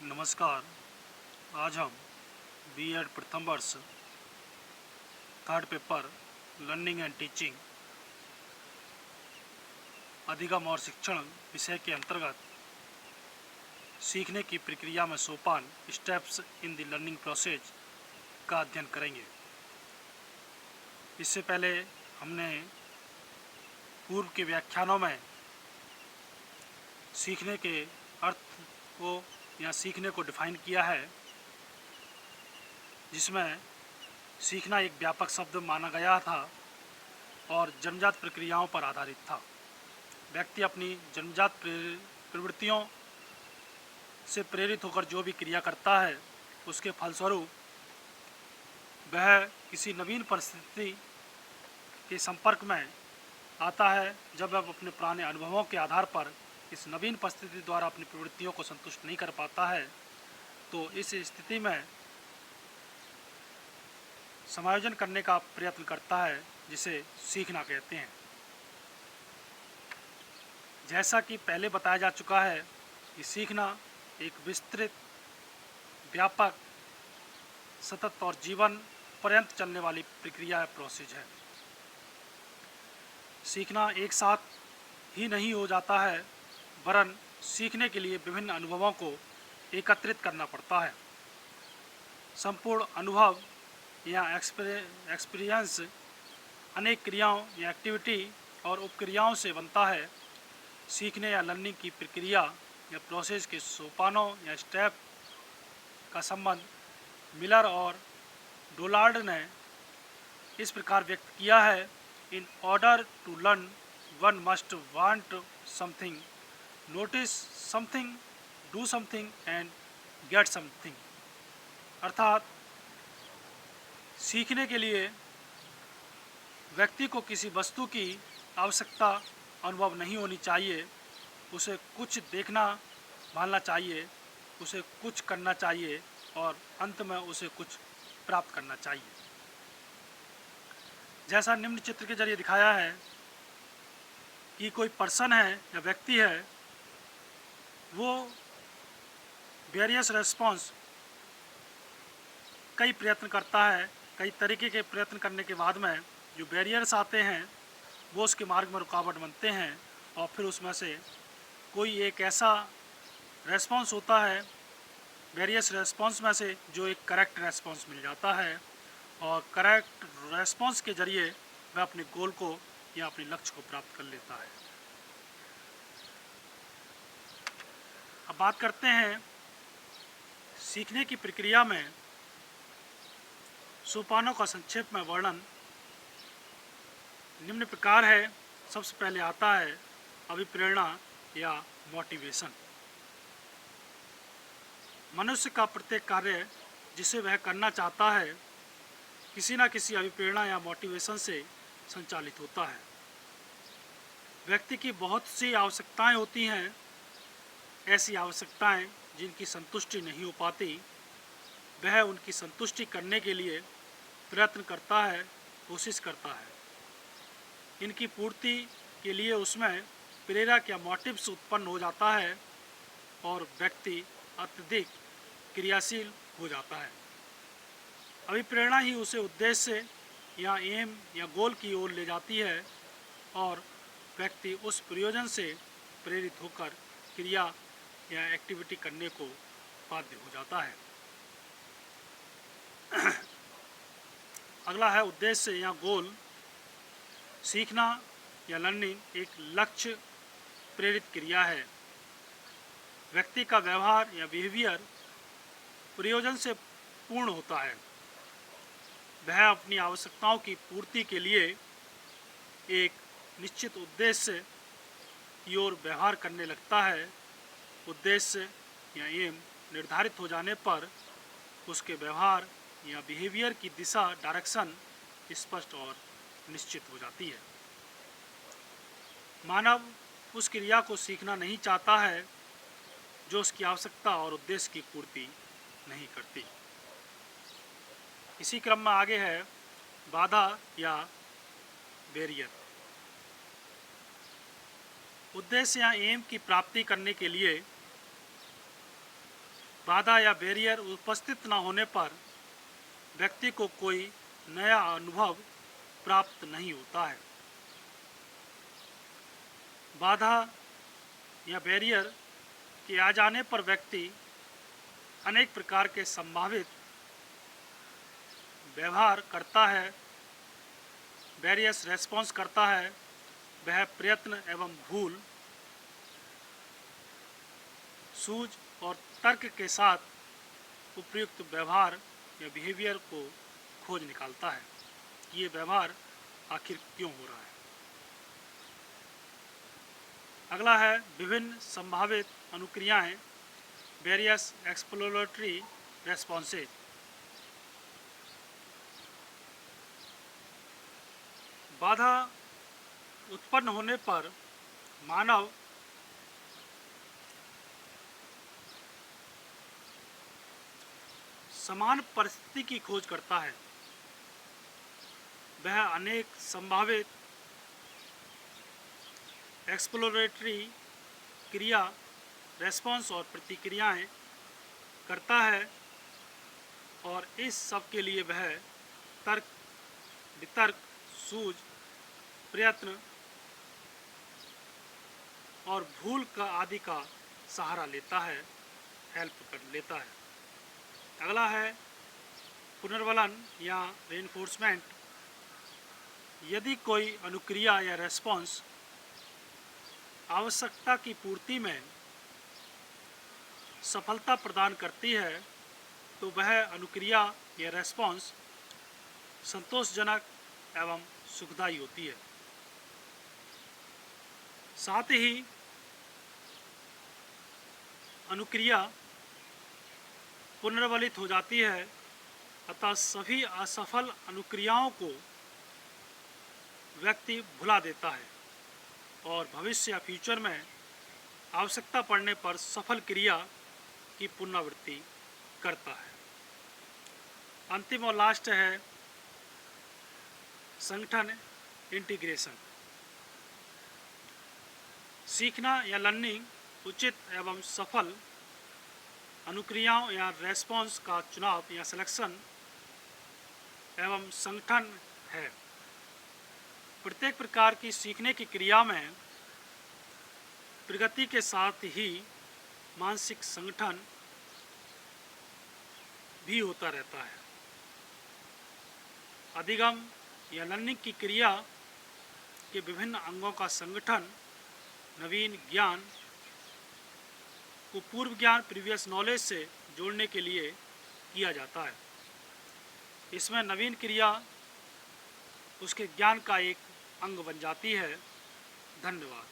नमस्कार। आज हम बीएड प्रथम वर्ष third paper learning and teaching अधिगम और शिक्षण विषय के अंतर्गत सीखने की प्रक्रिया में सोपान steps in the learning process का अध्ययन करेंगे। इससे पहले हमने पूर्व के व्याख्यानों में सीखने के अर्थ को या सीखने को डिफाइन किया है, जिसमें सीखना एक व्यापक शब्द माना गया था और जन्मजात प्रक्रियाओं पर आधारित था। व्यक्ति अपनी जन्मजात प्रवृत्तियों से प्रेरित होकर जो भी क्रिया करता है, उसके फलस्वरूप वह किसी नवीन परिस्थिति के संपर्क में आता है। जब वह अपने पुराने अनुभवों के आधार पर इस नवीन परिस्थिति द्वारा अपनी प्रवृत्तियों को संतुष्ट नहीं कर पाता है, तो इस स्थिति में समायोजन करने का प्रयत्न करता है, जिसे सीखना कहते हैं। जैसा कि पहले बताया जा चुका है कि सीखना एक विस्तृत, व्यापक, सतत और जीवन पर्यंत चलने वाली प्रक्रिया या प्रोसेस है। सीखना एक साथ ही नहीं हो जाता है, वरन सीखने के लिए विभिन्न अनुभवों को एकत्रित करना पड़ता है। संपूर्ण अनुभव या एक्सपीरियंस अनेक क्रियाओं या एक्टिविटी और उपक्रियाओं से बनता है। सीखने या लर्निंग की प्रक्रिया या प्रोसेस के सोपानों या स्टेप का संबंध मिलर और डोलार्ड ने इस प्रकार व्यक्त किया है: in order to learn one must want something, notice something, do something and get something. अर्थात सीखने के लिए व्यक्ति को किसी वस्तु की आवश्यकता अनुभव नहीं होनी चाहिए। उसे कुछ देखना भालना चाहिए, उसे कुछ करना चाहिए और अंत में उसे कुछ प्राप्त करना चाहिए। जैसा निम्न चित्र के जरिए दिखाया है कि कोई पर्सन है या व्यक्ति है, वो वेरियस रेस्पॉन्स कई प्रयत्न करता है। कई तरीके के प्रयत्न करने के बाद में जो बैरियर्स आते हैं, वो उसके मार्ग में रुकावट बनते हैं और फिर उसमें से कोई एक ऐसा रेस्पॉन्स होता है वेरियस रेस्पॉन्स में से जो एक करेक्ट रेस्पॉन्स मिल जाता है, और करेक्ट रेस्पॉन्स के जरिए वह अपने गोल को या अपने लक्ष्य को प्राप्त कर लेता है। अब बात करते हैं सीखने की प्रक्रिया में सोपानों का संक्षेप में वर्णन निम्न प्रकार है। सबसे पहले आता है अभिप्रेरणा या मोटिवेशन। मनुष्य का प्रत्येक कार्य जिसे वह करना चाहता है, किसी न किसी अभिप्रेरणा या मोटिवेशन से संचालित होता है। व्यक्ति की बहुत सी आवश्यकताएं होती हैं। ऐसी आवश्यकताएं जिनकी संतुष्टि नहीं हो पाती, वह उनकी संतुष्टि करने के लिए प्रयत्न करता है, कोशिश करता है। इनकी पूर्ति के लिए उसमें प्रेरक या मोटिव्स उत्पन्न हो जाता है और व्यक्ति अत्यधिक क्रियाशील हो जाता है। अभिप्रेरणा ही उसे उद्देश्य या एम या गोल की ओर ले जाती है और व्यक्ति उस प्रयोजन से प्रेरित होकर क्रिया या एक्टिविटी करने को बाध्य हो जाता है। अगला है उद्देश्य या गोल। सीखना या लर्निंग एक लक्ष्य प्रेरित क्रिया है। व्यक्ति का व्यवहार या बिहेवियर प्रयोजन से पूर्ण होता है। वह अपनी आवश्यकताओं की पूर्ति के लिए एक निश्चित उद्देश्य की ओर व्यवहार करने लगता है। उद्देश्य या एम निर्धारित हो जाने पर उसके व्यवहार या बिहेवियर की दिशा, डायरेक्शन स्पष्ट और निश्चित हो जाती है। मानव उस क्रिया को सीखना नहीं चाहता है जो उसकी आवश्यकता और उद्देश्य की पूर्ति नहीं करती। इसी क्रम में आगे है बाधा या बैरियर। उद्देश्य या एम की प्राप्ति करने के लिए बाधा या बैरियर उपस्थित न होने पर व्यक्ति को कोई नया अनुभव प्राप्त नहीं होता है। बाधा या बैरियर के आ जाने पर व्यक्ति अनेक प्रकार के संभावित व्यवहार करता है, वेरियस रेस्पॉन्स करता है। वह प्रयत्न एवं भूल, सूझ और तर्क के साथ उपयुक्त व्यवहार या बिहेवियर को खोज निकालता है कि ये व्यवहार आखिर क्यों हो रहा है। अगला है विभिन्न संभावित अनुक्रियाएं, वेरियस एक्सप्लोरेटरी रेस्पॉन्सेज। बाधा उत्पन्न होने पर मानव समान परिस्थिति की खोज करता है। वह अनेक संभावित एक्सप्लोरेटरी क्रिया, रेस्पॉन्स और प्रतिक्रियाएं करता है और इस सब के लिए वह तर्क, वितर्क, सूझ, प्रयत्न और भूल का आदि का सहारा लेता है, हेल्प कर लेता है। अगला है पुनर्वलन या रेनफोर्समेंट। यदि कोई अनुक्रिया या रेस्पॉन्स आवश्यकता की पूर्ति में सफलता प्रदान करती है तो वह अनुक्रिया या रेस्पॉन्स संतोषजनक एवं सुखदायी होती है। साथ ही अनुक्रिया पुनर्वलित हो जाती है, अतः सभी असफल अनुक्रियाओं को व्यक्ति भुला देता है और भविष्य या फ्यूचर में आवश्यकता पड़ने पर सफल क्रिया की पुनरावृत्ति करता है। अंतिम और लास्ट है संगठन इंटीग्रेशन। सीखना या लर्निंग उचित एवं सफल अनुक्रियाओं या रेस्पॉन्स का चुनाव या सिलेक्शन एवं संगठन है। प्रत्येक प्रकार की सीखने की क्रिया में प्रगति के साथ ही मानसिक संगठन भी होता रहता है। अधिगम या लर्निंग की क्रिया के विभिन्न अंगों का संगठन नवीन ज्ञान को पूर्व ज्ञान, प्रीवियस नॉलेज से जोड़ने के लिए किया जाता है। इसमें नवीन क्रिया उसके ज्ञान का एक अंग बन जाती है। धन्यवाद।